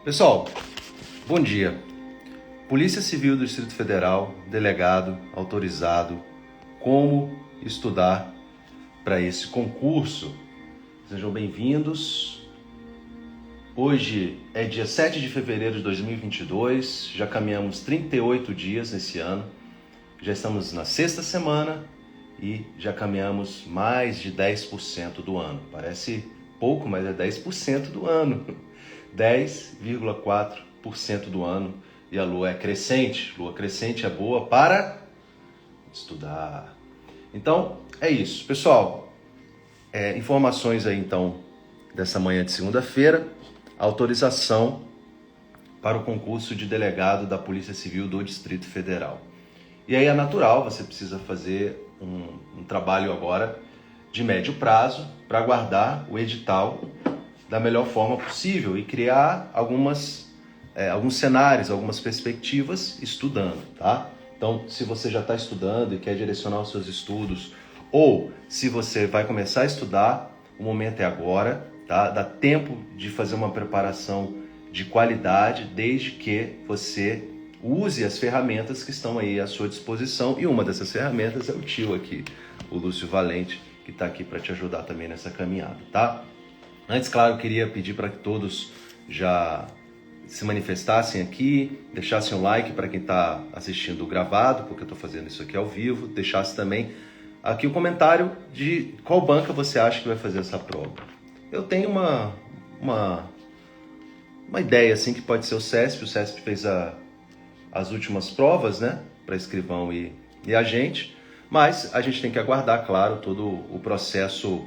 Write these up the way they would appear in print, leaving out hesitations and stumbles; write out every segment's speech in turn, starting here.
Pessoal, bom dia. Polícia Civil do Distrito Federal, delegado, autorizado, como estudar para esse concurso. Sejam bem-vindos. Hoje é dia 7 de fevereiro de 2022, já caminhamos 38 dias nesse ano, já estamos na sexta semana e já caminhamos mais de 10% do ano. Parece pouco, mas é 10% do ano. 10,4% do ano, e a lua é crescente. Lua crescente é boa para estudar. Então, é isso. Pessoal, informações aí então dessa manhã de segunda-feira, autorização para o concurso de delegado da Polícia Civil do Distrito Federal. E aí é natural, você precisa fazer um trabalho agora de médio prazo para guardar o edital da melhor forma possível e criar alguns cenários, algumas perspectivas estudando, tá? Então, se você já está estudando e quer direcionar os seus estudos, ou se você vai começar a estudar, o momento é agora, tá? Dá tempo de fazer uma preparação de qualidade, desde que você use as ferramentas que estão aí à sua disposição, e uma dessas ferramentas é o tio aqui, o Lúcio Valente, que está aqui para te ajudar também nessa caminhada, tá? Antes, claro, eu queria pedir para que todos já se manifestassem aqui, deixassem um like para quem está assistindo o gravado, porque eu estou fazendo isso aqui ao vivo, deixasse também aqui o comentário de qual banca você acha que vai fazer essa prova. Eu tenho uma ideia assim que pode ser o CESP fez as últimas provas, né, para escrivão e agente, mas a gente tem que aguardar, claro, todo o processo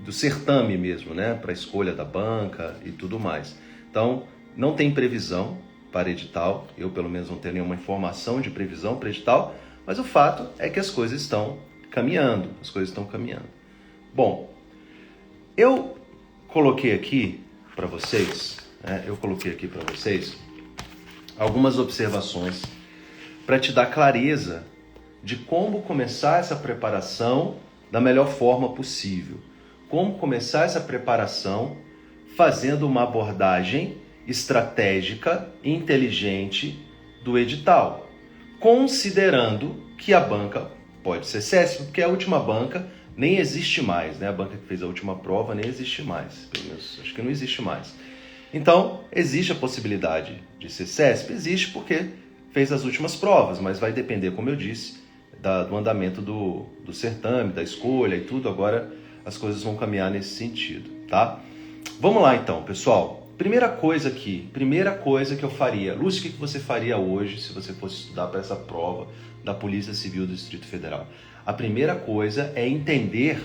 do certame mesmo, né, para a escolha da banca e tudo mais. Então, não tem previsão para edital, eu pelo menos não tenho nenhuma informação de previsão para edital, mas o fato é que as coisas estão caminhando, Bom, eu coloquei aqui para vocês, algumas observações para te dar clareza de como começar essa preparação da melhor forma possível. Como começar essa preparação fazendo uma abordagem estratégica e inteligente do edital, considerando que a banca pode ser CESP, porque a última banca nem existe mais, né? A banca que fez a última prova nem existe mais, pelo menos acho que não existe mais. Então, existe a possibilidade de ser CESP? Existe porque fez as últimas provas, mas vai depender, como eu disse, do andamento do certame, da escolha e tudo. Agora as coisas vão caminhar nesse sentido, tá? Vamos lá então, pessoal. Primeira coisa que eu faria. Lúcio, o que você faria hoje se você fosse estudar para essa prova da Polícia Civil do Distrito Federal? A primeira coisa é entender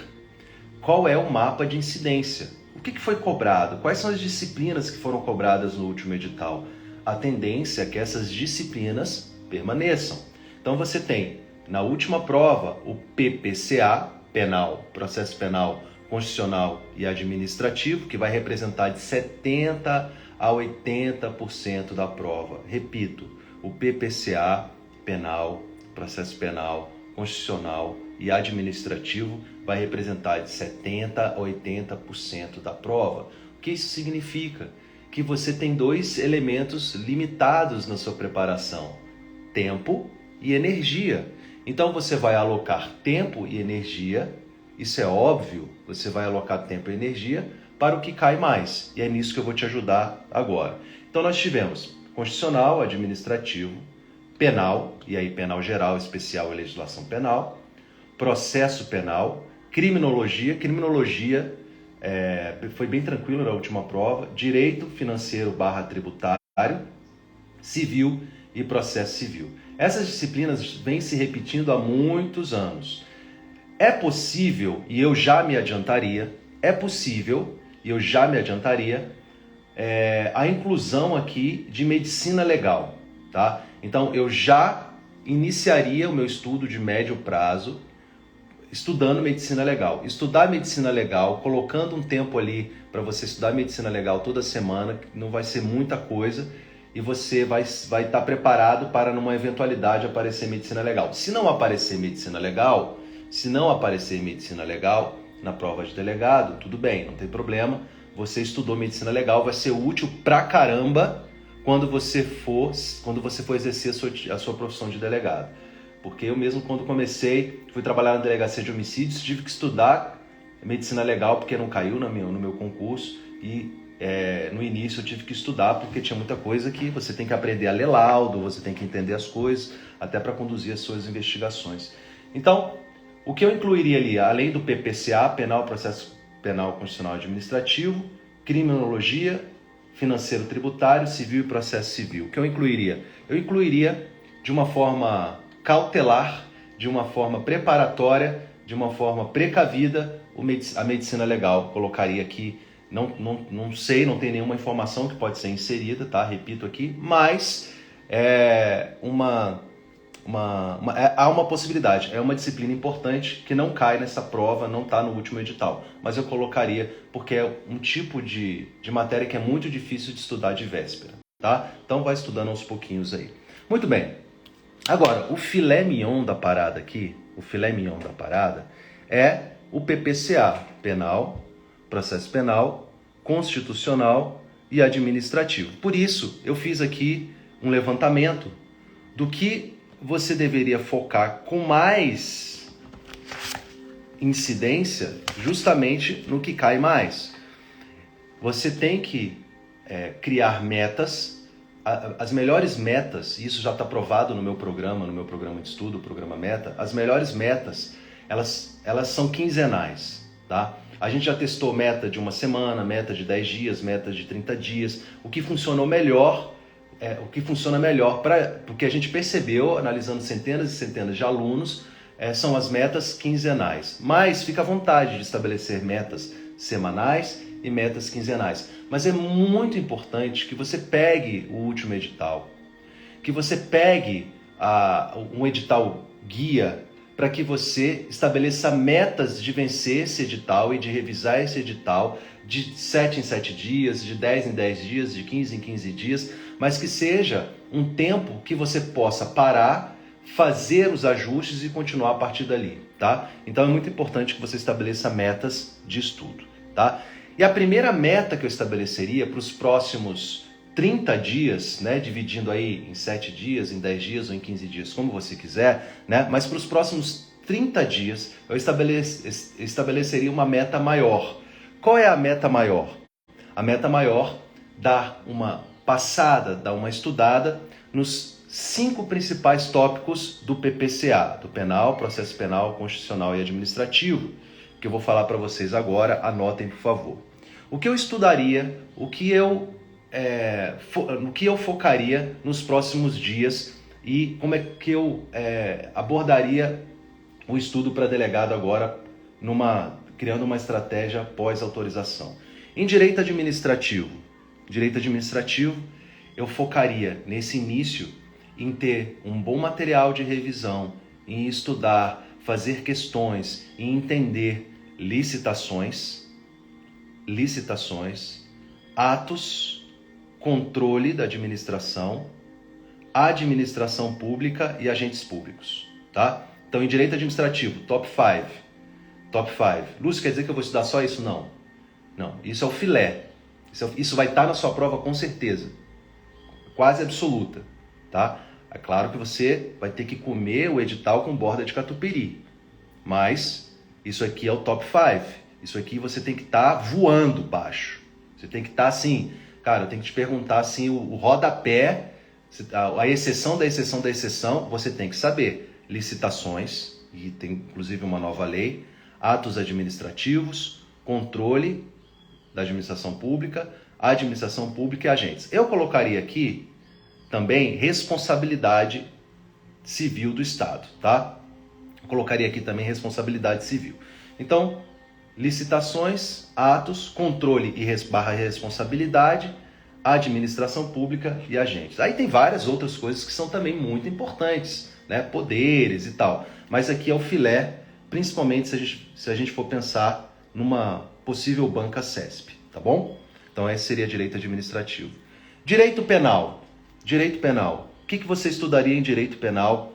qual é o mapa de incidência. O que foi cobrado? Quais são as disciplinas que foram cobradas no último edital? A tendência é que essas disciplinas permaneçam. Então você tem, na última prova, o PPCA, penal, processo penal, constitucional e administrativo, que vai representar de 70% a 80% da prova. Repito, o PPCA, penal, processo penal, constitucional e administrativo, vai representar de 70% a 80% da prova. O que isso significa? Que você tem dois elementos limitados na sua preparação: tempo e energia. Então você vai alocar tempo e energia, isso é óbvio, você vai alocar tempo e energia para o que cai mais. E é nisso que eu vou te ajudar agora. Então nós tivemos constitucional, administrativo, penal, e aí penal geral, especial e legislação penal, processo penal, criminologia. Criminologia foi bem tranquilo na última prova, direito financeiro / tributário, civil e processo civil. Essas disciplinas vêm se repetindo há muitos anos. É possível, e eu já me adiantaria, a inclusão aqui de medicina legal, tá? Então, eu já iniciaria o meu estudo de médio prazo estudando medicina legal. Estudar medicina legal, colocando um tempo ali para você estudar medicina legal toda semana, não vai ser muita coisa, e você vai estar preparado para, numa eventualidade, aparecer medicina legal. Se não aparecer medicina legal na prova de delegado, tudo bem, não tem problema. você estudou medicina legal, vai ser útil pra caramba quando você for exercer a sua profissão de delegado. Porque eu mesmo, quando comecei, fui trabalhar na delegacia de homicídios, tive que estudar medicina legal porque não caiu no meu concurso e no início eu tive que estudar porque tinha muita coisa que você tem que aprender a ler laudo, você tem que entender as coisas até para conduzir as suas investigações. Então, o que eu incluiria ali, além do PPCA, Penal, Processo Penal Constitucional Administrativo, Criminologia, Financeiro Tributário, Civil e Processo Civil, o que eu incluiria? Eu incluiria de uma forma cautelar, de uma forma preparatória, de uma forma precavida, a medicina legal. Colocaria aqui, não sei, não tem nenhuma informação que pode ser inserida, tá? Repito aqui, mas há uma possibilidade, é uma disciplina importante que não cai nessa prova, não está no último edital, mas eu colocaria porque é um tipo de matéria que é muito difícil de estudar de véspera, tá? Então vai estudando aos pouquinhos aí. Muito bem. Agora, o filé mignon da parada aqui, é o PPCA, Penal, Processo Penal, Constitucional e Administrativo. Por isso, eu fiz aqui um levantamento do que você deveria focar com mais incidência justamente no que cai mais. Você tem que criar metas. As melhores metas, isso já está provado no meu programa de estudo, o programa Meta, as melhores metas, elas são quinzenais, tá? A gente já testou meta de uma semana, meta de 10 dias, meta de 30 dias. O que funcionou melhor, porque a gente percebeu, analisando centenas e centenas de alunos, são as metas quinzenais. Mas fica à vontade de estabelecer metas semanais e metas quinzenais. Mas é muito importante que você pegue o último edital, que você pegue um edital guia para que você estabeleça metas de vencer esse edital e de revisar esse edital de 7 em 7 dias, de 10 em 10 dias, de 15 em 15 dias, mas que seja um tempo que você possa parar, fazer os ajustes e continuar a partir dali, tá? Então é muito importante que você estabeleça metas de estudo, tá? E a primeira meta que eu estabeleceria para os próximos 30 dias, né, dividindo aí em 7 dias, em 10 dias ou em 15 dias, como você quiser, né, mas para os próximos 30 dias eu estabeleceria uma meta maior. Qual é a meta maior? A meta maior, dar uma passada, dar uma estudada nos 5 principais tópicos do PPCA, do Penal, Processo Penal, Constitucional e Administrativo, que eu vou falar para vocês agora, anotem por favor. O que eu estudaria, no que eu focaria nos próximos dias e como é que eu abordaria o estudo para delegado agora, criando uma estratégia pós-autorização. Em direito administrativo, eu focaria nesse início em ter um bom material de revisão, em estudar, fazer questões, em entender licitações, atos, controle da administração pública e agentes públicos, tá? Então, em direito administrativo, top 5. Lúcio, quer dizer que eu vou estudar só isso? Não, isso é o filé. Isso vai estar na sua prova com certeza, quase absoluta, tá? É claro que você vai ter que comer o edital com borda de catupiry, mas isso aqui é o top 5. Isso aqui você tem que estar voando baixo. Você tem que estar assim, cara, eu tenho que te perguntar assim, o rodapé, a exceção da exceção da exceção, você tem que saber. Licitações, e tem inclusive uma nova lei, atos administrativos, controle da administração pública e agentes. Eu colocaria aqui também responsabilidade civil do Estado, tá? Eu colocaria aqui também responsabilidade civil. Então, licitações, atos, controle e responsabilidade, administração pública e agentes. Aí tem várias outras coisas que são também muito importantes, né? Poderes e tal. Mas aqui é o filé, principalmente se a gente for pensar numa possível banca CESP, tá bom? Então esse seria direito administrativo. Direito penal. O que você estudaria em direito penal?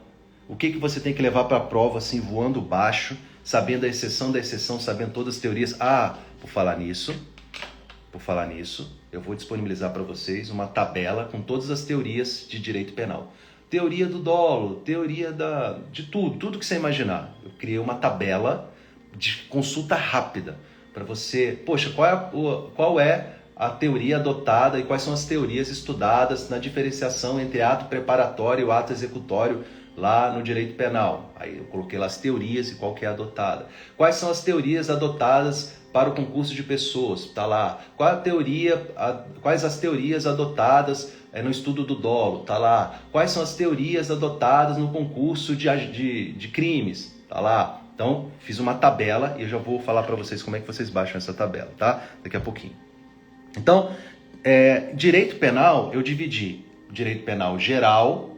O que você tem que levar para a prova assim, voando baixo, sabendo a exceção da exceção, sabendo todas as teorias? Por falar nisso, por falar nisso, eu vou disponibilizar para vocês uma tabela com todas as teorias de direito penal. Teoria do dolo, teoria de tudo que você imaginar. Eu criei uma tabela de consulta rápida para você. Poxa, qual é a teoria adotada e quais são as teorias estudadas na diferenciação entre ato preparatório e o ato executório lá no direito penal? Aí eu coloquei lá as teorias e qual que é adotada. Quais são as teorias adotadas para o concurso de pessoas? Tá lá. Quais as teorias adotadas no estudo do dolo? Tá lá. Quais são as teorias adotadas no concurso de crimes? Tá lá. Então, fiz uma tabela e eu já vou falar para vocês como é que vocês baixam essa tabela, tá? Daqui a pouquinho. Então, direito penal eu dividi direito penal geral,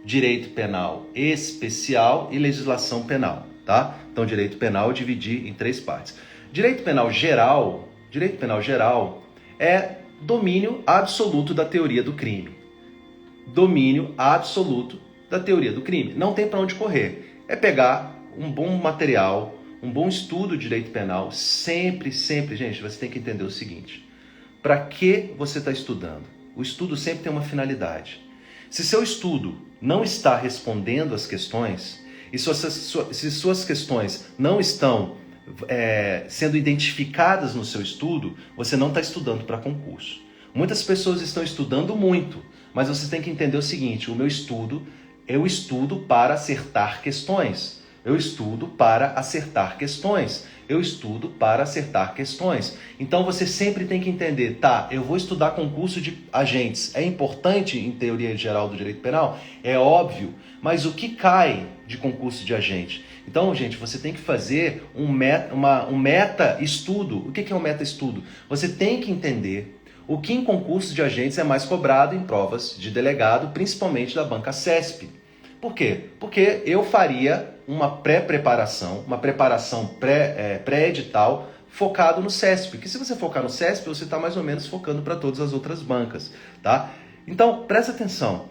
direito penal especial e legislação penal, tá? Então, direito penal eu dividi em 3 partes. Direito penal geral é domínio absoluto da teoria do crime. Domínio absoluto da teoria do crime. Não tem para onde correr. É pegar um bom material, um bom estudo de direito penal, sempre, gente, você tem que entender o seguinte: para que você está estudando? O estudo sempre tem uma finalidade. Se seu estudo não está respondendo às questões, e se suas questões não estão sendo identificadas no seu estudo, você não está estudando para concurso. Muitas pessoas estão estudando muito, mas você tem que entender o seguinte: eu estudo para acertar questões. Eu estudo para acertar questões. Eu estudo para acertar questões. Então você sempre tem que entender, tá, eu vou estudar concurso de agentes. É importante em teoria geral do direito penal? É óbvio. Mas o que cai de concurso de agente? Então, gente, você tem que fazer um meta-estudo. O que é um meta-estudo? Você tem que entender o que em concurso de agentes é mais cobrado em provas de delegado, principalmente da banca CESP. Por quê? Porque eu faria uma pré-preparação, uma preparação pré-edital focado no CESP. Porque se você focar no CESP, você está mais ou menos focando para todas as outras bancas, tá? Então, presta atenção.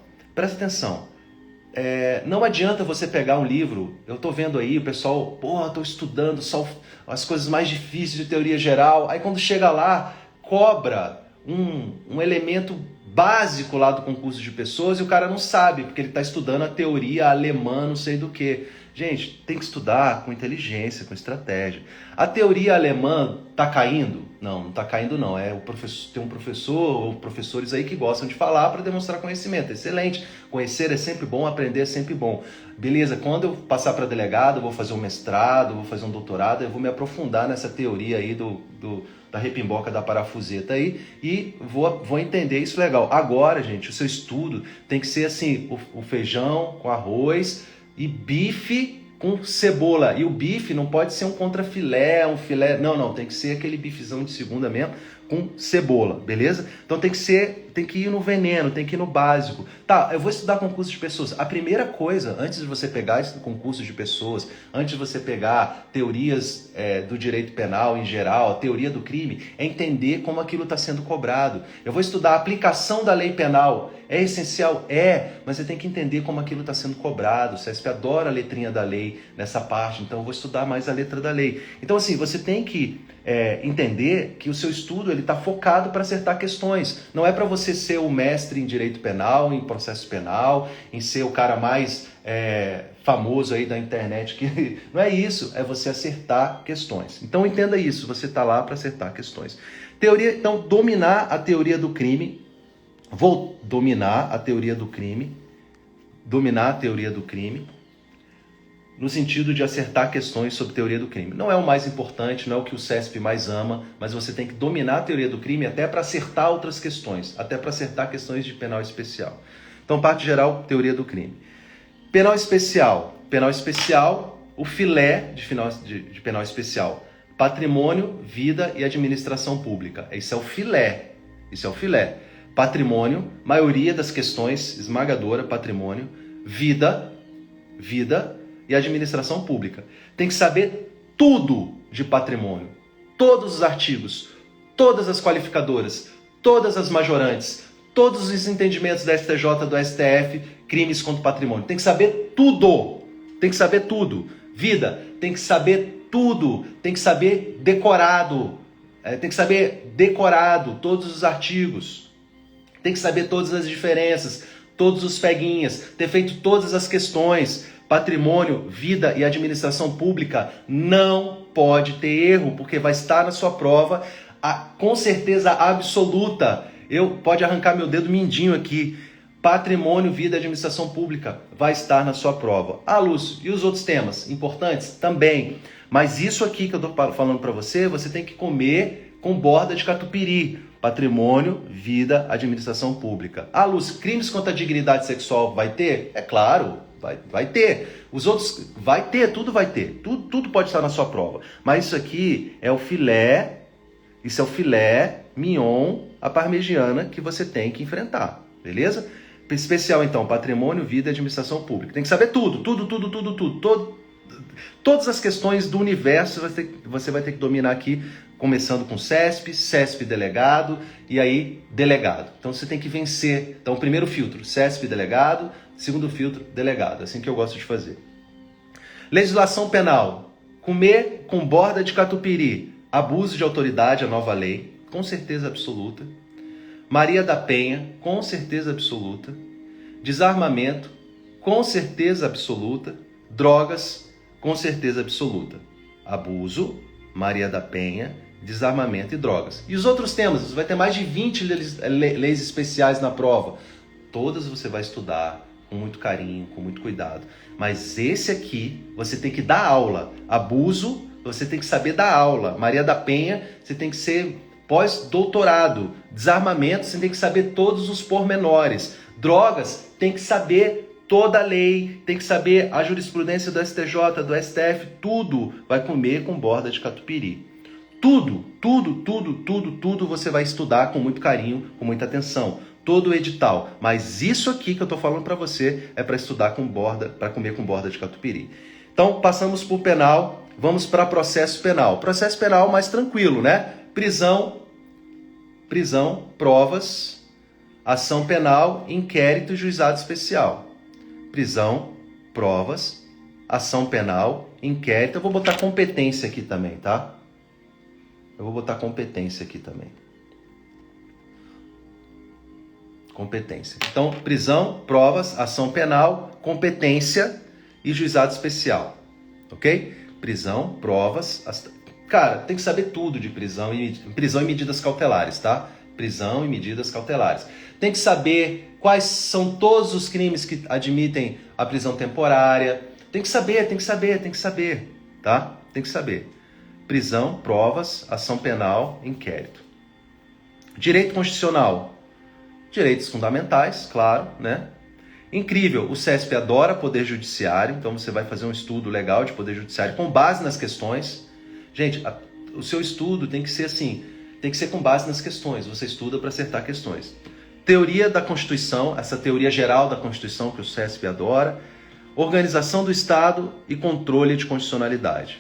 Não adianta você pegar um livro, eu estou vendo aí o pessoal, estou estudando só as coisas mais difíceis de teoria geral, aí quando chega lá, cobra um elemento básico lá do concurso de pessoas e o cara não sabe, porque ele está estudando a teoria alemã, não sei do que. Gente, tem que estudar com inteligência, com estratégia. A teoria alemã está caindo? Não está caindo não. Tem um professor ou professores aí que gostam de falar para demonstrar conhecimento. Excelente. Conhecer é sempre bom, aprender é sempre bom. Beleza, quando eu passar para delegado, eu vou fazer um mestrado, vou fazer um doutorado, eu vou me aprofundar nessa teoria aí da repimboca da parafuseta aí e vou entender isso legal. Agora, gente, o seu estudo tem que ser assim, o feijão com arroz e bife com cebola. E o bife não pode ser um contrafilé, um filé. Não, tem que ser aquele bifezão de segunda mesmo com cebola, beleza? Então tem que ir no veneno, tem que ir no básico. Tá, eu vou estudar concurso de pessoas. A primeira coisa, antes de você pegar esse concurso de pessoas, antes de você pegar teorias do direito penal em geral, a teoria do crime, é entender como aquilo está sendo cobrado. Eu vou estudar a aplicação da lei penal. É essencial? Mas você tem que entender como aquilo está sendo cobrado. O CESP adora a letrinha da lei nessa parte, então eu vou estudar mais a letra da lei. Então assim, você tem que entender que o seu estudo está focado para acertar questões. Não é para você ser o mestre em direito penal, em processo penal, em ser o cara mais famoso aí da internet. Não é isso, é você acertar questões. Então entenda isso, você está lá para acertar questões. Então, dominar a teoria do crime. Vou dominar a teoria do crime, no sentido de acertar questões sobre teoria do crime. Não é o mais importante, não é o que o CESP mais ama, mas você tem que dominar a teoria do crime até para acertar outras questões, até para acertar questões de penal especial. Então, parte geral, teoria do crime. Penal especial, o filé de penal especial, patrimônio, vida e administração pública. Esse é o filé. Patrimônio, maioria das questões, esmagadora, patrimônio, vida e administração pública. Tem que saber tudo de patrimônio. Todos os artigos, todas as qualificadoras, todas as majorantes, todos os entendimentos da STJ, do STF, crimes contra o patrimônio. Tem que saber tudo. Vida, tem que saber tudo. Tem que saber decorado. tem que saber decorado todos os artigos, tem que saber todas as diferenças, todos os peguinhas, ter feito todas as questões. Patrimônio, vida e administração pública não pode ter erro, porque vai estar na sua prova com certeza absoluta. Pode arrancar meu dedo mindinho aqui. Patrimônio, vida e administração pública vai estar na sua prova. Ah, Lúcio, e os outros temas importantes? Também. Mas isso aqui que eu estou falando para você, você tem que comer com borda de catupiry. Patrimônio, vida, administração pública. Ah, Lúcio, crimes contra a dignidade sexual vai ter? É claro, vai ter. Os outros, vai ter, tudo vai ter. Tudo pode estar na sua prova. Mas isso aqui é o filé, isso é o filé mignon, a parmegiana que você tem que enfrentar, beleza? Especial, então, patrimônio, vida e administração pública. Tem que saber tudo. Todas as questões do universo você vai ter que dominar aqui, começando com CESP delegado e aí delegado. Então você tem que vencer. Então, primeiro filtro, CESP delegado, segundo filtro, delegado. Assim que eu gosto de fazer. Legislação penal. Comer com borda de catupiry. Abuso de autoridade, a nova lei, com certeza absoluta. Maria da Penha, com certeza absoluta. Desarmamento, com certeza absoluta. Drogas, com certeza absoluta. Abuso, Maria da Penha, desarmamento e drogas. E os outros temas? Você vai ter mais de 20 leis especiais na prova. Todas você vai estudar com muito carinho, com muito cuidado. Mas esse aqui, você tem que dar aula. Abuso, você tem que saber dar aula. Maria da Penha, você tem que ser pós-doutorado. Desarmamento, você tem que saber todos os pormenores. Drogas, tem que saber toda a lei, tem que saber a jurisprudência do STJ, do STF, tudo vai comer com borda de catupiry. Tudo você vai estudar com muito carinho, com muita atenção. Todo o edital. Mas isso aqui que eu estou falando para você é para estudar com borda, para comer com borda de catupiry. Então, passamos por penal, vamos para processo penal. Processo penal mais tranquilo, né? Prisão, provas, ação penal, inquérito e juizado especial. Prisão, provas, ação penal, inquérito. Eu vou botar competência aqui também, tá? Eu vou botar competência aqui também. Competência. Então, prisão, provas, ação penal, competência e juizado especial. Ok? Prisão, provas... Cara, tem que saber tudo de prisão e medidas cautelares, tá? Prisão e medidas cautelares. Tem que saber quais são todos os crimes que admitem a prisão temporária. Tem que saber, tá? Tem que saber. Prisão, provas, ação penal, inquérito. Direito constitucional. Direitos fundamentais, claro, né? Incrível, o CESP adora poder judiciário, então você vai fazer um estudo legal de poder judiciário com base nas questões. Gente, o seu estudo tem que ser assim, tem que ser com base nas questões, você estuda para acertar questões. Teoria da Constituição, essa teoria geral da Constituição que o CESP adora. Organização do Estado e controle de constitucionalidade.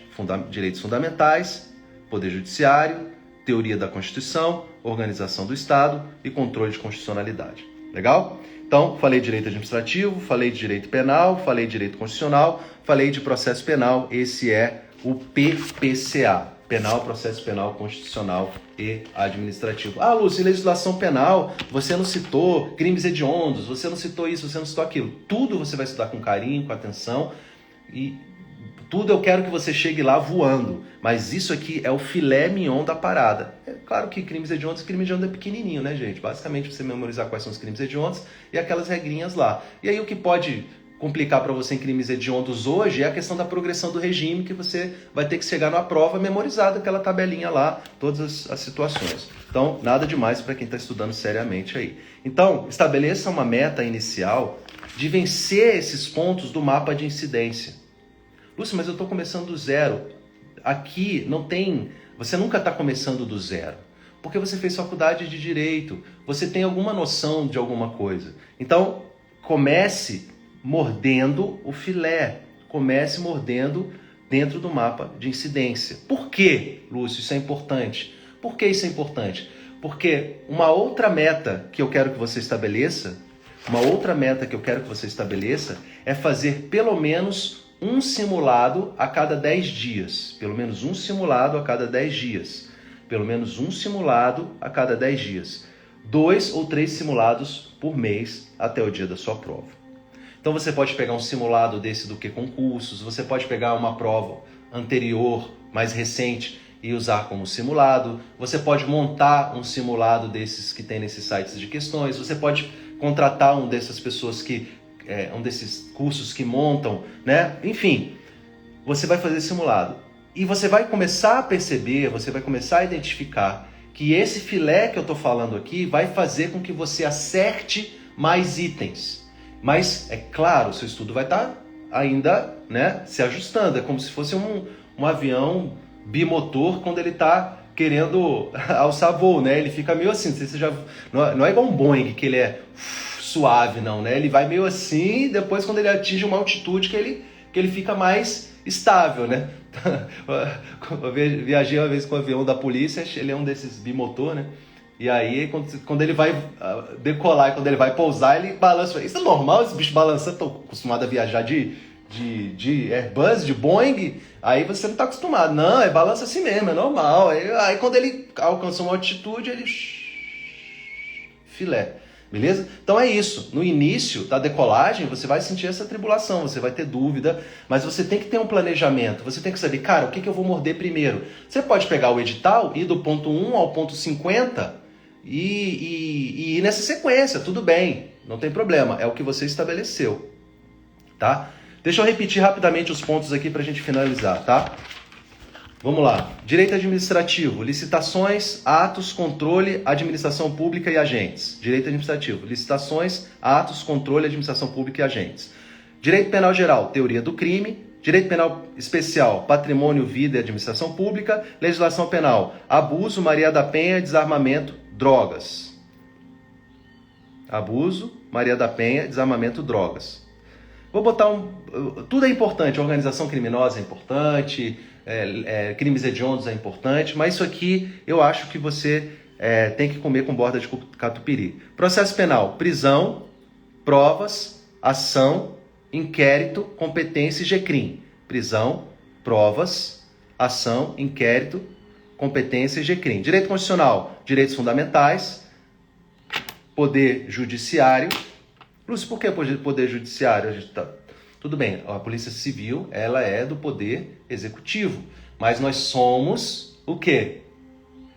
Direitos fundamentais, poder judiciário, teoria da Constituição, organização do Estado e controle de constitucionalidade. Legal? Então, falei de direito administrativo, falei de direito penal, falei de direito constitucional, falei de processo penal. Esse é o PPCA. Penal, processo penal, constitucional e administrativo. Ah, Lúcio, legislação penal, você não citou crimes hediondos, você não citou isso, você não citou aquilo. Tudo você vai estudar com carinho, com atenção e tudo eu quero que você chegue lá voando. Mas isso aqui é o filé mignon da parada. É claro que crime hediondo é pequenininho, né, gente? Basicamente você memorizar quais são os crimes hediondos e aquelas regrinhas lá. E aí o que pode complicar para você em crimes hediondos hoje é a questão da progressão do regime, que você vai ter que chegar numa prova memorizada, aquela tabelinha lá, todas as situações. Então, nada demais para quem está estudando seriamente aí. Então, estabeleça uma meta inicial de vencer esses pontos do mapa de incidência. Lúcio, mas eu estou começando do zero. Aqui não tem... Você nunca está começando do zero. Porque você fez faculdade de Direito. Você tem alguma noção de alguma coisa. Então, comece mordendo o filé. Comece mordendo dentro do mapa de incidência. Por quê, Lúcio? Isso é importante. Por que isso é importante? Porque uma outra meta que eu quero que você estabeleça, é fazer pelo menos um simulado a cada 10 dias. Pelo menos um simulado a cada 10 dias. pelo menos um simulado a cada 10 dias. 2 ou 3 simulados por mês até o dia da sua prova. Então você pode pegar um simulado desse do que concursos, você pode pegar uma prova anterior, mais recente, e usar como simulado. Você pode montar um simulado desses que tem nesses sites de questões. Você pode contratar um dessas pessoas um desses cursos que montam, né? Enfim, você vai fazer simulado. E você vai começar a perceber, você vai começar a identificar que esse filé que eu estou falando aqui vai fazer com que você acerte mais itens. Mas, é claro, o seu estudo vai estar ainda, né, se ajustando. É como se fosse um avião bimotor quando ele está querendo alçar voo, né? Ele fica meio assim, não é igual um Boeing, que ele é suave, não, né? Ele vai meio assim, e depois quando ele atinge uma altitude que ele fica mais estável, né? Eu viajei uma vez com o avião da polícia, ele é um desses bimotor, né? E aí, quando ele vai decolar, quando ele vai pousar, ele balança. Isso é normal, esse bicho balançando? Estou acostumado a viajar de Airbus, de Boeing, aí você não está acostumado. Não, balança assim mesmo, é normal. Aí quando ele alcança uma altitude, ele... filé. Beleza? Então é isso. No início da decolagem, você vai sentir essa tribulação, você vai ter dúvida, mas você tem que ter um planejamento. Você tem que saber, cara, o que eu vou morder primeiro? Você pode pegar o edital, ir do ponto 1 ao ponto 50 e ir nessa sequência, tudo bem, não tem problema, é o que você estabeleceu, tá? Deixa eu repetir rapidamente os pontos aqui para a gente finalizar, tá? Vamos lá. Direito administrativo, licitações, atos, controle, administração pública e agentes. Direito administrativo, licitações, atos, controle, administração pública e agentes. Direito penal geral, teoria do crime. Direito penal especial, patrimônio, vida e administração pública. Legislação penal, abuso, Maria da Penha, desarmamento, drogas. Abuso, Maria da Penha, desarmamento, drogas. Vou botar tudo é importante, organização criminosa é importante, crimes hediondos é importante, mas isso aqui eu acho que você tem que comer com borda de catupiry. Processo penal, prisão, provas, ação, inquérito, competência e GCRIM. Prisão, provas, ação, inquérito, competência e GCRIM. Direito constitucional, direitos fundamentais, poder judiciário. Lúcio, por que poder judiciário? Tudo bem, a Polícia Civil ela é do poder executivo, mas nós somos o quê?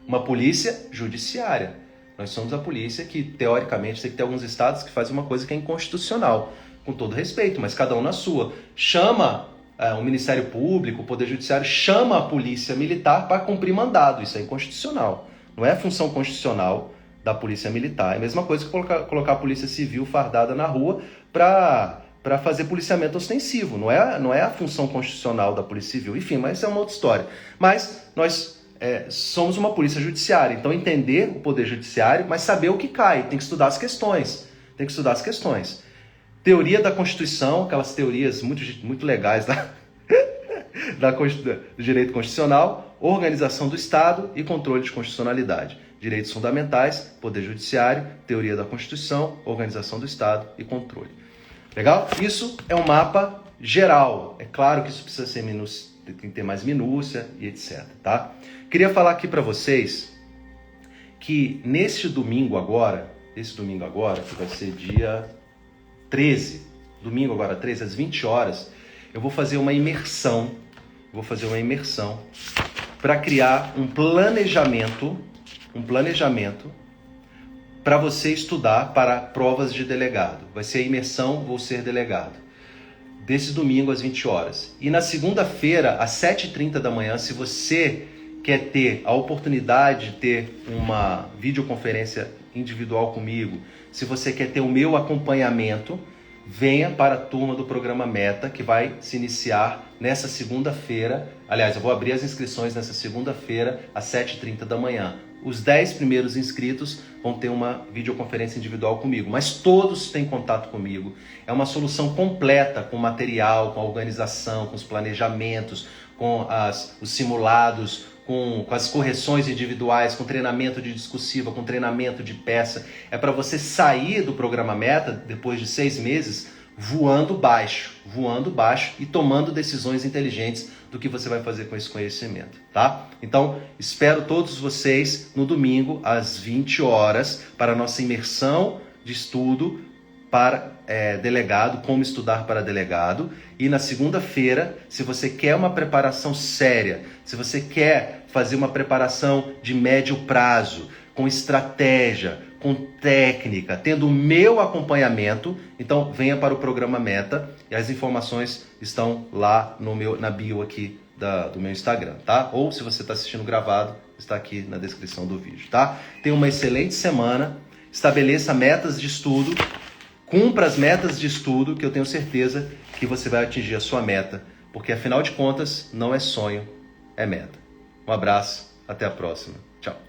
Uma polícia judiciária. Nós somos a polícia que, teoricamente, tem que ter alguns estados que fazem uma coisa que é inconstitucional, com todo respeito, mas cada um na sua. Chama o Ministério Público, o Poder Judiciário, chama a Polícia Militar para cumprir mandado. Isso é inconstitucional. Não é função constitucional da Polícia Militar. É a mesma coisa que colocar a Polícia Civil fardada na rua para fazer policiamento ostensivo. Não é a função constitucional da Polícia Civil. Enfim, mas isso é uma outra história. Mas nós somos uma polícia judiciária. Então entender o Poder Judiciário, mas saber o que cai. Tem que estudar as questões. Teoria da Constituição, aquelas teorias muito legais do direito constitucional, organização do Estado e controle de constitucionalidade. Direitos fundamentais, Poder Judiciário, teoria da Constituição, organização do Estado e controle. Legal? Isso é um mapa geral. É claro que isso precisa ser tem que ter mais minúcia e etc. Tá? Queria falar aqui para vocês que nesse domingo agora, que vai ser dia 13, domingo agora 13, às 20 horas, eu vou fazer uma imersão. Para criar um planejamento para você estudar para provas de delegado. Vai ser a imersão Vou Ser Delegado. Desse domingo às 20 horas. E na segunda-feira, às 7h30 da manhã, se você quer ter a oportunidade de ter uma videoconferência individual comigo, se você quer ter o meu acompanhamento, venha para a turma do programa Meta, que vai se iniciar nessa segunda-feira. Aliás, eu vou abrir as inscrições nessa segunda-feira, às 7h30 da manhã. Os 10 primeiros inscritos vão ter uma videoconferência individual comigo, mas todos têm contato comigo. É uma solução completa, com material, com a organização, com os planejamentos, com os simulados, com as correções individuais, com treinamento de discursiva, com treinamento de peça. É para você sair do programa Meta, depois de 6 meses, voando baixo e tomando decisões inteligentes do que você vai fazer com esse conhecimento, tá? Então, espero todos vocês no domingo, às 20 horas, para a nossa imersão de estudo para delegado, como estudar para delegado. E na segunda-feira, se você quer uma preparação séria, se você quer fazer uma preparação de médio prazo, com estratégia, com técnica, tendo o meu acompanhamento, então venha para o programa Meta e as informações estão lá na bio aqui do meu Instagram, tá? Ou se você está assistindo gravado, está aqui na descrição do vídeo, tá? Tenha uma excelente semana, estabeleça metas de estudo, cumpra as metas de estudo, que eu tenho certeza que você vai atingir a sua meta, porque afinal de contas, não é sonho, é meta. Um abraço, até a próxima. Tchau.